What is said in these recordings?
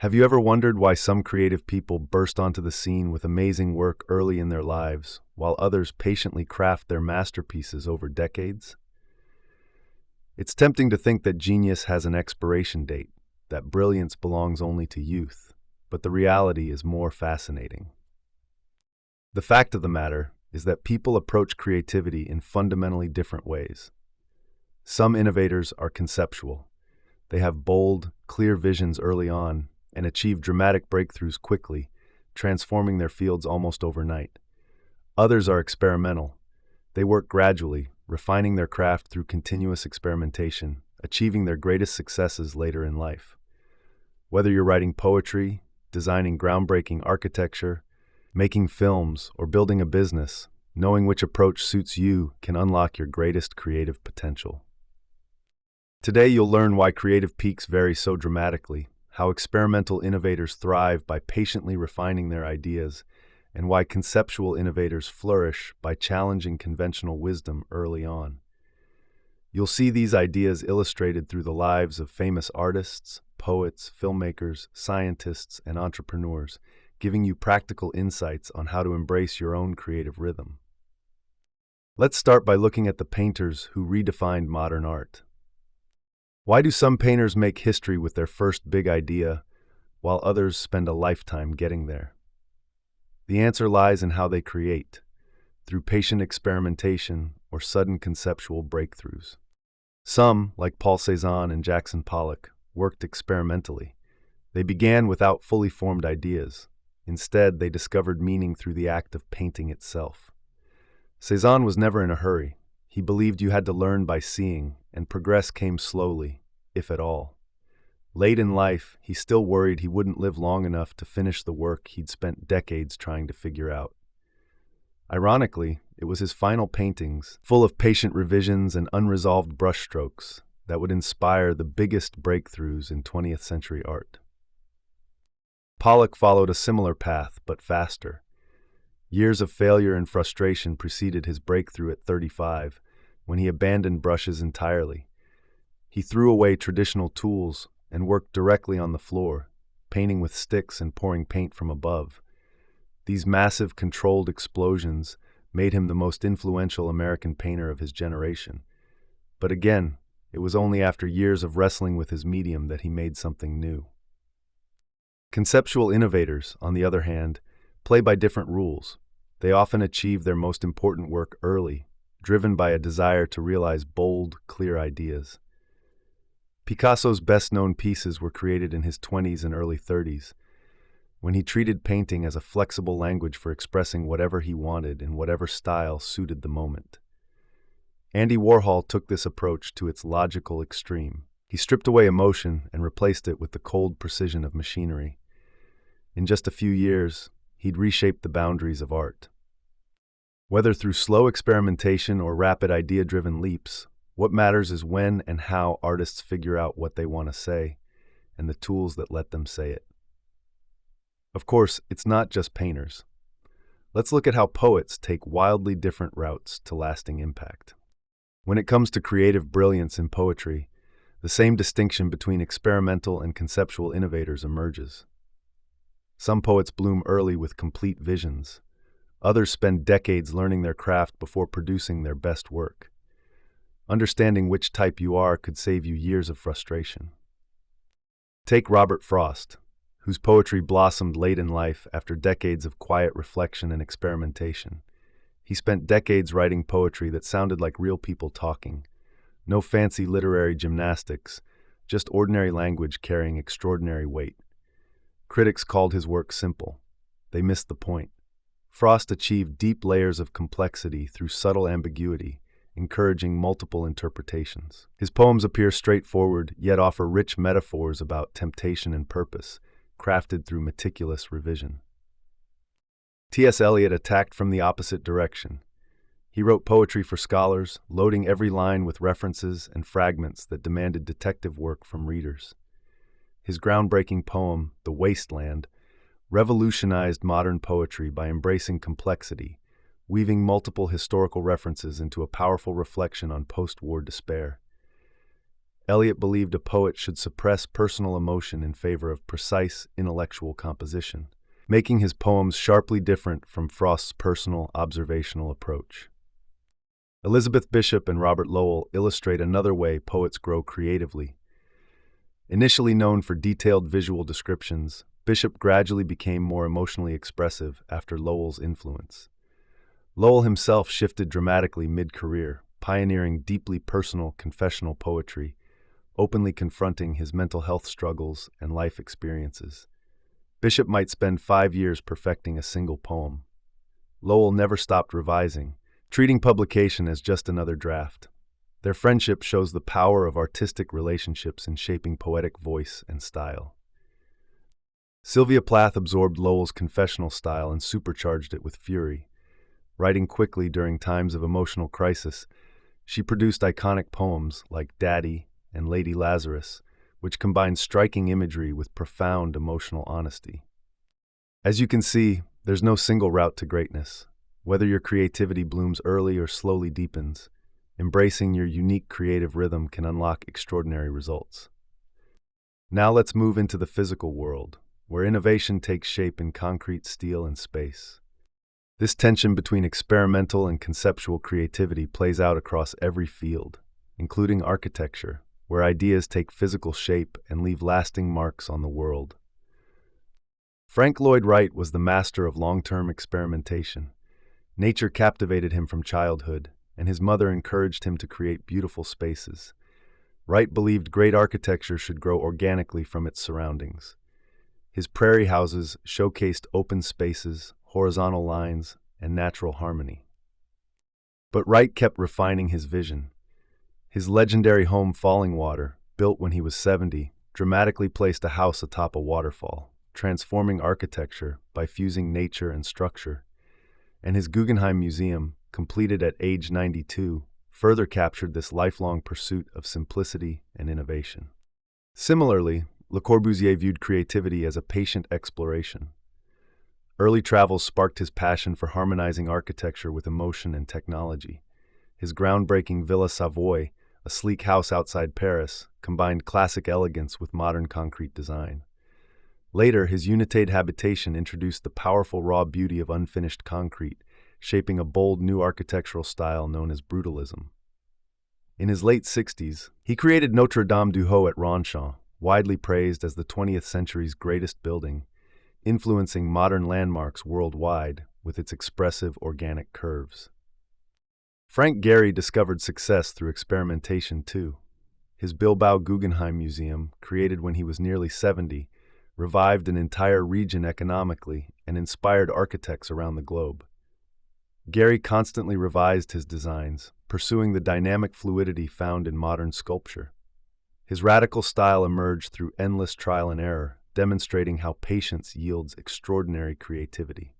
Have you ever wondered why some creative people burst onto the scene with amazing work early in their lives, while others patiently craft their masterpieces over decades? It's tempting to think that genius has an expiration date, that brilliance belongs only to youth, but the reality is more fascinating. The fact of the matter is that people approach creativity in fundamentally different ways. Some innovators are conceptual. They have bold, clear visions early on and achieve dramatic breakthroughs quickly, transforming their fields almost overnight. Others are experimental. They work gradually, refining their craft through continuous experimentation, achieving their greatest successes later in life. Whether you're writing poetry, designing groundbreaking architecture, making films, or building a business, knowing which approach suits you can unlock your greatest creative potential. Today, you'll learn why creative peaks vary so dramatically, how experimental innovators thrive by patiently refining their ideas, and why conceptual innovators flourish by challenging conventional wisdom early on. You'll see these ideas illustrated through the lives of famous artists, poets, filmmakers, scientists, and entrepreneurs, giving you practical insights on how to embrace your own creative rhythm. Let's start by looking at the painters who redefined modern art. Why do some painters make history with their first big idea, while others spend a lifetime getting there? The answer lies in how they create, through patient experimentation or sudden conceptual breakthroughs. Some, like Paul Cézanne and Jackson Pollock, worked experimentally. They began without fully formed ideas. Instead, they discovered meaning through the act of painting itself. Cézanne was never in a hurry. He believed you had to learn by seeing, and progress came slowly, if at all. Late in life, he still worried he wouldn't live long enough to finish the work he'd spent decades trying to figure out. Ironically, it was his final paintings, full of patient revisions and unresolved brushstrokes, that would inspire the biggest breakthroughs in 20th century art. Pollock followed a similar path, but faster. Years of failure and frustration preceded his breakthrough at 35, when he abandoned brushes entirely. He threw away traditional tools and worked directly on the floor, painting with sticks and pouring paint from above. These massive, controlled explosions made him the most influential American painter of his generation. But again, it was only after years of wrestling with his medium that he made something new. Conceptual innovators, on the other hand, play by different rules. They often achieve their most important work early, driven by a desire to realize bold, clear ideas. Picasso's best-known pieces were created in his 20s and early 30s, when he treated painting as a flexible language for expressing whatever he wanted in whatever style suited the moment. Andy Warhol took this approach to its logical extreme. He stripped away emotion and replaced it with the cold precision of machinery. In just a few years, he'd reshaped the boundaries of art. Whether through slow experimentation or rapid idea-driven leaps, what matters is when and how artists figure out what they want to say, and the tools that let them say it. Of course, it's not just painters. Let's look at how poets take wildly different routes to lasting impact. When it comes to creative brilliance in poetry, the same distinction between experimental and conceptual innovators emerges. Some poets bloom early with complete visions. Others spend decades learning their craft before producing their best work. Understanding which type you are could save you years of frustration. Take Robert Frost, whose poetry blossomed late in life after decades of quiet reflection and experimentation. He spent decades writing poetry that sounded like real people talking. No fancy literary gymnastics, just ordinary language carrying extraordinary weight. Critics called his work simple. They missed the point. Frost achieved deep layers of complexity through subtle ambiguity, encouraging multiple interpretations. His poems appear straightforward, yet offer rich metaphors about temptation and purpose, crafted through meticulous revision. T.S. Eliot attacked from the opposite direction. He wrote poetry for scholars, loading every line with references and fragments that demanded detective work from readers. His groundbreaking poem, The Wasteland, revolutionized modern poetry by embracing complexity, weaving multiple historical references into a powerful reflection on post-war despair. Eliot believed a poet should suppress personal emotion in favor of precise intellectual composition, making his poems sharply different from Frost's personal, observational approach. Elizabeth Bishop and Robert Lowell illustrate another way poets grow creatively. Initially known for detailed visual descriptions, Bishop gradually became more emotionally expressive after Lowell's influence. Lowell himself shifted dramatically mid-career, pioneering deeply personal confessional poetry, openly confronting his mental health struggles and life experiences. Bishop might spend 5 years perfecting a single poem. Lowell never stopped revising, treating publication as just another draft. Their friendship shows the power of artistic relationships in shaping poetic voice and style. Sylvia Plath absorbed Lowell's confessional style and supercharged it with fury. Writing quickly during times of emotional crisis, she produced iconic poems like Daddy and Lady Lazarus, which combined striking imagery with profound emotional honesty. As you can see, there's no single route to greatness. Whether your creativity blooms early or slowly deepens, embracing your unique creative rhythm can unlock extraordinary results. Now let's move into the physical world, where innovation takes shape in concrete, steel, and space. This tension between experimental and conceptual creativity plays out across every field, including architecture, where ideas take physical shape and leave lasting marks on the world. Frank Lloyd Wright was the master of long-term experimentation. Nature captivated him from childhood, and his mother encouraged him to create beautiful spaces. Wright believed great architecture should grow organically from its surroundings. His prairie houses showcased open spaces, horizontal lines, and natural harmony. But Wright kept refining his vision. His legendary home Fallingwater, built when he was 70, dramatically placed a house atop a waterfall, transforming architecture by fusing nature and structure. And his Guggenheim Museum, completed at age 92, further captured this lifelong pursuit of simplicity and innovation. Similarly, Le Corbusier viewed creativity as a patient exploration. Early travels sparked his passion for harmonizing architecture with emotion and technology. His groundbreaking Villa Savoye, a sleek house outside Paris, combined classic elegance with modern concrete design. Later, his United habitation introduced the powerful raw beauty of unfinished concrete, shaping a bold new architectural style known as brutalism. In his late 60s, he created Notre Dame du Haut at Ronchamp, widely praised as the 20th century's greatest building, influencing modern landmarks worldwide with its expressive organic curves. Frank Gehry discovered success through experimentation too. His Bilbao Guggenheim Museum, created when he was nearly 70, revived an entire region economically and inspired architects around the globe. Gehry constantly revised his designs, pursuing the dynamic fluidity found in modern sculpture. His radical style emerged through endless trial and error, demonstrating how patience yields extraordinary creativity.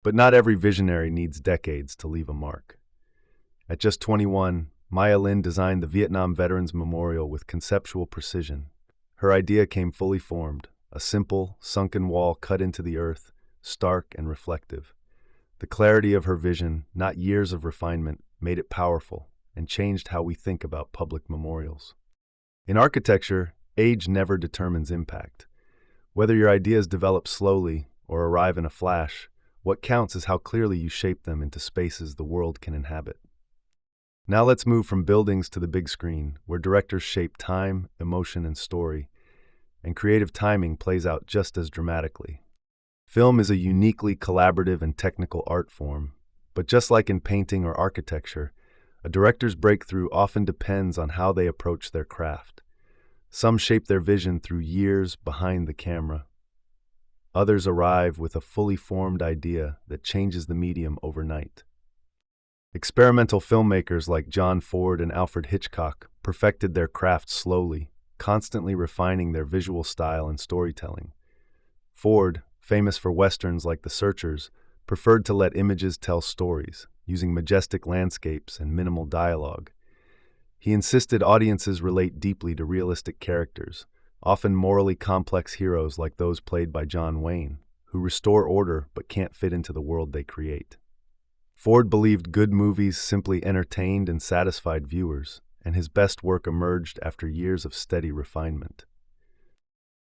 But not every visionary needs decades to leave a mark. At just 21, Maya Lin designed the Vietnam Veterans Memorial with conceptual precision. Her idea came fully formed, a simple, sunken wall cut into the earth, stark and reflective. The clarity of her vision, not years of refinement, made it powerful and changed how we think about public memorials. In architecture, age never determines impact. Whether your ideas develop slowly or arrive in a flash, what counts is how clearly you shape them into spaces the world can inhabit. Now let's move from buildings to the big screen, where directors shape time, emotion, and story, and creative timing plays out just as dramatically. Film is a uniquely collaborative and technical art form, but just like in painting or architecture, a director's breakthrough often depends on how they approach their craft. Some shape their vision through years behind the camera. Others arrive with a fully formed idea that changes the medium overnight. Experimental filmmakers like John Ford and Alfred Hitchcock perfected their craft slowly, constantly refining their visual style and storytelling. Ford, famous for westerns like The Searchers, preferred to let images tell stories, using majestic landscapes and minimal dialogue. He insisted audiences relate deeply to realistic characters, often morally complex heroes like those played by John Wayne, who restore order but can't fit into the world they create. Ford believed good movies simply entertained and satisfied viewers, and his best work emerged after years of steady refinement.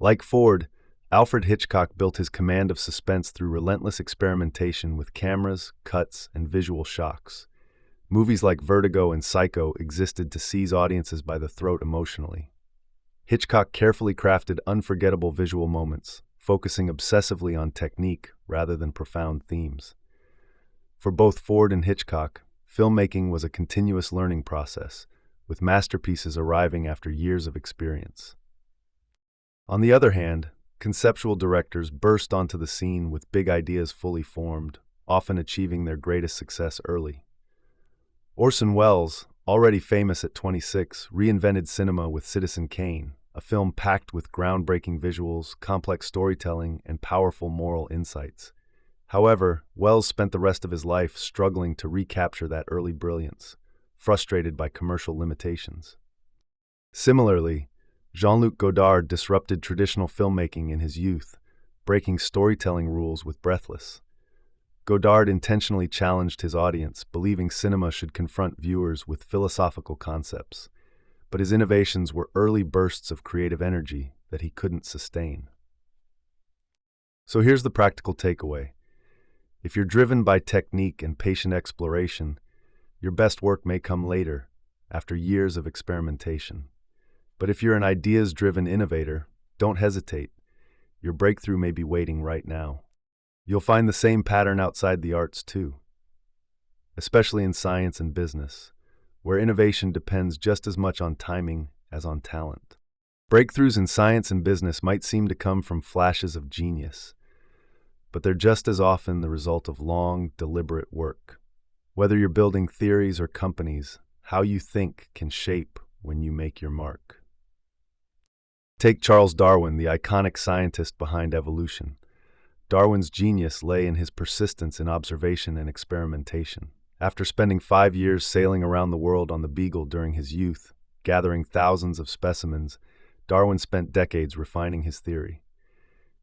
Like Ford, Alfred Hitchcock built his command of suspense through relentless experimentation with cameras, cuts, and visual shocks. Movies like Vertigo and Psycho existed to seize audiences by the throat emotionally. Hitchcock carefully crafted unforgettable visual moments, focusing obsessively on technique rather than profound themes. For both Ford and Hitchcock, filmmaking was a continuous learning process, with masterpieces arriving after years of experience. On the other hand, conceptual directors burst onto the scene with big ideas fully formed, often achieving their greatest success early. Orson Welles, already famous at 26, reinvented cinema with Citizen Kane, a film packed with groundbreaking visuals, complex storytelling, and powerful moral insights. However, Welles spent the rest of his life struggling to recapture that early brilliance, frustrated by commercial limitations. Similarly, Jean-Luc Godard disrupted traditional filmmaking in his youth, breaking storytelling rules with Breathless. Godard intentionally challenged his audience, believing cinema should confront viewers with philosophical concepts, but his innovations were early bursts of creative energy that he couldn't sustain. So here's the practical takeaway. If you're driven by technique and patient exploration, your best work may come later, after years of experimentation. But if you're an ideas-driven innovator, don't hesitate. Your breakthrough may be waiting right now. You'll find the same pattern outside the arts too, especially in science and business, where innovation depends just as much on timing as on talent. Breakthroughs in science and business might seem to come from flashes of genius, but they're just as often the result of long, deliberate work. Whether you're building theories or companies, how you think can shape when you make your mark. Take Charles Darwin, the iconic scientist behind evolution. Darwin's genius lay in his persistence in observation and experimentation. After spending 5 years sailing around the world on the Beagle during his youth, gathering thousands of specimens, Darwin spent decades refining his theory.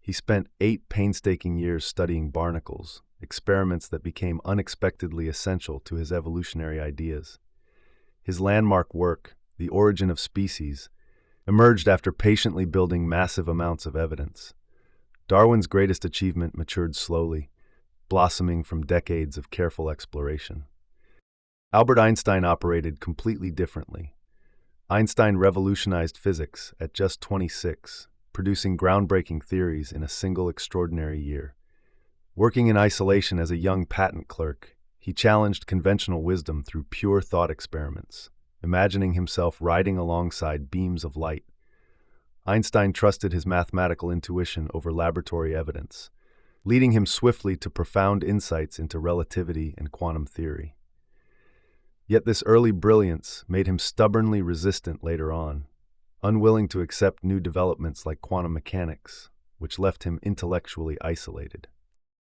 He spent 8 painstaking years studying barnacles, experiments that became unexpectedly essential to his evolutionary ideas. His landmark work, The Origin of Species, emerged after patiently building massive amounts of evidence. Darwin's greatest achievement matured slowly, blossoming from decades of careful exploration. Albert Einstein operated completely differently. Einstein revolutionized physics at just 26, producing groundbreaking theories in a single extraordinary year. Working in isolation as a young patent clerk, he challenged conventional wisdom through pure thought experiments, imagining himself riding alongside beams of light. Einstein trusted his mathematical intuition over laboratory evidence, leading him swiftly to profound insights into relativity and quantum theory. Yet this early brilliance made him stubbornly resistant later on, unwilling to accept new developments like quantum mechanics, which left him intellectually isolated.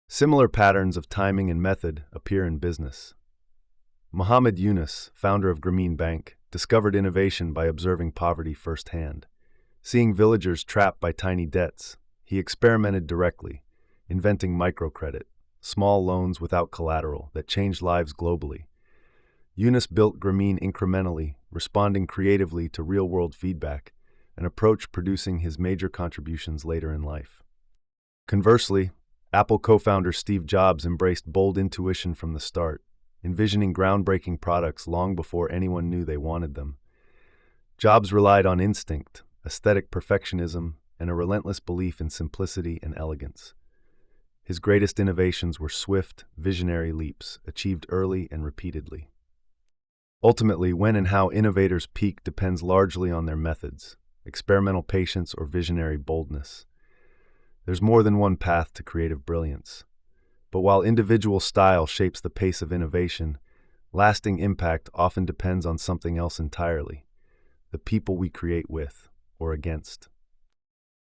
Similar patterns of timing and method appear in business. Muhammad Yunus, founder of Grameen Bank, discovered innovation by observing poverty firsthand. Seeing villagers trapped by tiny debts, he experimented directly, inventing microcredit, small loans without collateral that changed lives globally. Yunus built Grameen incrementally, responding creatively to real-world feedback, an approach producing his major contributions later in life. Conversely, Apple co-founder Steve Jobs embraced bold intuition from the start, envisioning groundbreaking products long before anyone knew they wanted them. Jobs relied on instinct, aesthetic perfectionism, and a relentless belief in simplicity and elegance. His greatest innovations were swift, visionary leaps, achieved early and repeatedly. Ultimately, when and how innovators peak depends largely on their methods, experimental patience or visionary boldness. There's more than one path to creative brilliance. But while individual style shapes the pace of innovation, lasting impact often depends on something else entirely: the people we create with or against.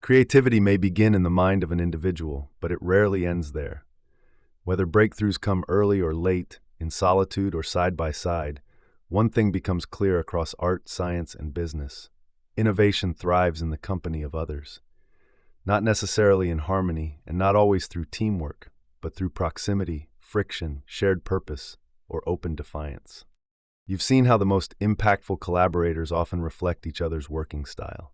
Creativity may begin in the mind of an individual, but it rarely ends there. Whether breakthroughs come early or late, in solitude or side by side, one thing becomes clear across art, science, and business: innovation thrives in the company of others. Not necessarily in harmony, and not always through teamwork, but through proximity, friction, shared purpose, or open defiance. You've seen how the most impactful collaborators often reflect each other's working style.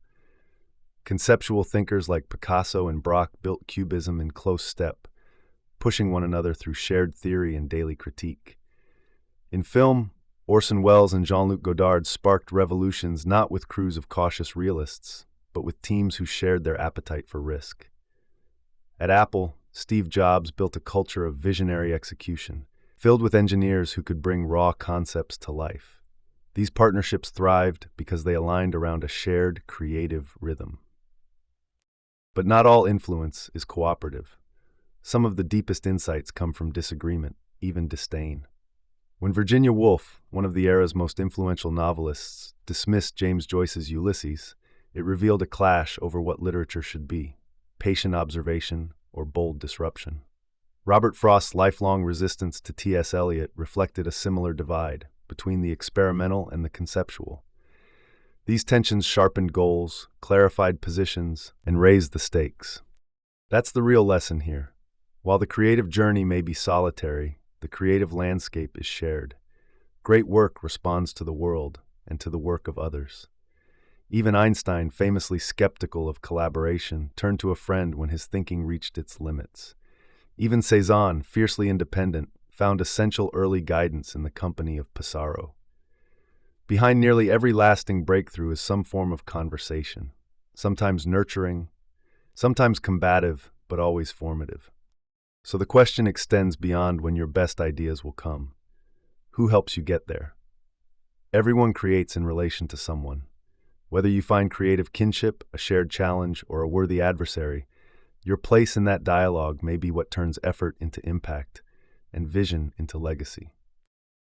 Conceptual thinkers like Picasso and Braque built Cubism in close step, pushing one another through shared theory and daily critique. In film, Orson Welles and Jean-Luc Godard sparked revolutions not with crews of cautious realists, but with teams who shared their appetite for risk. At Apple, Steve Jobs built a culture of visionary execution, filled with engineers who could bring raw concepts to life. These partnerships thrived because they aligned around a shared creative rhythm. But not all influence is cooperative. Some of the deepest insights come from disagreement, even disdain. When Virginia Woolf, one of the era's most influential novelists, dismissed James Joyce's Ulysses, it revealed a clash over what literature should be: patient observation or bold disruption. Robert Frost's lifelong resistance to T.S. Eliot reflected a similar divide between the experimental and the conceptual. These tensions sharpened goals, clarified positions, and raised the stakes. That's the real lesson here. While the creative journey may be solitary, the creative landscape is shared. Great work responds to the world and to the work of others. Even Einstein, famously skeptical of collaboration, turned to a friend when his thinking reached its limits. Even Cezanne, fiercely independent, found essential early guidance in the company of Pissarro. Behind nearly every lasting breakthrough is some form of conversation, sometimes nurturing, sometimes combative, but always formative. So the question extends beyond when your best ideas will come. Who helps you get there? Everyone creates in relation to someone. Whether you find creative kinship, a shared challenge, or a worthy adversary, your place in that dialogue may be what turns effort into impact and vision into legacy.